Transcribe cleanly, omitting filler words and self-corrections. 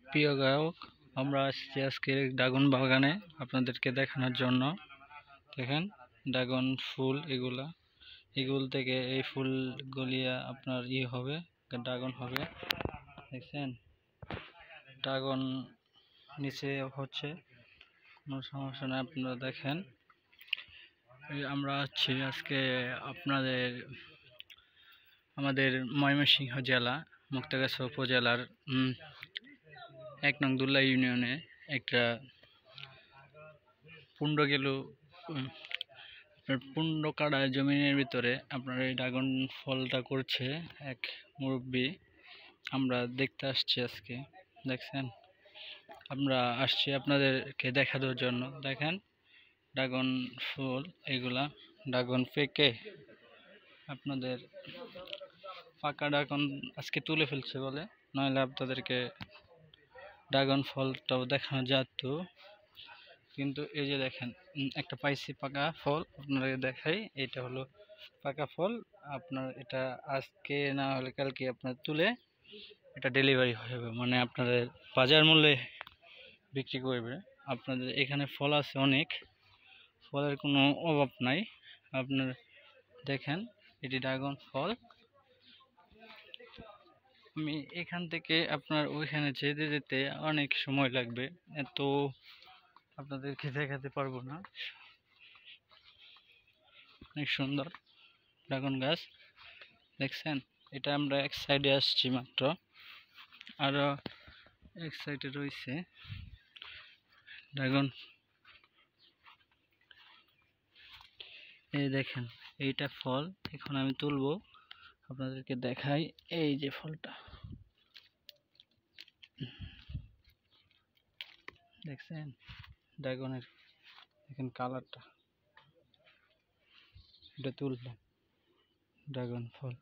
প্রিয় গায়ক, আমরা আসছি আজকে ড্রাগন বাগানে আপনাদেরকে দেখানোর জন্য। দেখেন ড্রাগন ফুল, এগুলো থেকে এই ফুল গলিয়া আপনার হবে, ড্রাগন হবে। দেখছেন ড্রাগন নিচে হচ্ছে, কোনো সমস্যা নেই। আপনারা দেখেন আমরা আছি আজকে আমাদের ময়মনসিংহ জেলা মুক্তাগাছা উপজেলার ১ নং দুল্লা ইউনিয়নে একটা 15 কাড়া জমিনের ভিতরে আপনার এই ড্রাগন ফলটা করছে এক মুরব্বী। আমরা দেখতে আসছি আজকে। দেখছেন, আমরা আসছি আপনাদেরকে দেখানোর জন্য। দেখেন ড্রাগন ফুল, এগুলা ড্রাগন পেকে আপনাদের পাকা ড্রাগন আজকে তুলে ফেলছে বলে, নইলে আপনাদেরকে ড্রাগন ফলটাও দেখানো যেত। কিন্তু এই যে দেখেন একটা পাইছি পাকা ফল, আপনাদের দেখাই। এটা হলো পাকা ফল। আপনার এটা আজকে না হলে কালকে আপনার তুলে এটা ডেলিভারি হবে, মানে আপনাদের বাজার মূল্যে বিক্রি করবে। আপনাদের এখানে ফল আছে অনেক, ফলের কোনো অভাব নাই। আপনার দেখেন এটি ড্রাগন ফল। আমি এখান থেকে আপনার ওইখানে যেতে যেতে অনেক সময় লাগবে, এত আপনাদেরকে দেখাতে পারবো না। অনেক সুন্দর ড্রাগন গাছ, দেখছেন। এটা আমরা এক সাইডে আসছি মাত্র, আরো এক সাইডে রয়েছে ড্রাগন। এই দেখেন এইটা ফল, এখন আমি তুলবো, আপনাদেরকে দেখাই। এই যে ফলটা দেখছেন ড্রাগনের, দেখেন কালারটা। এটা তুললাম ড্রাগন ফল।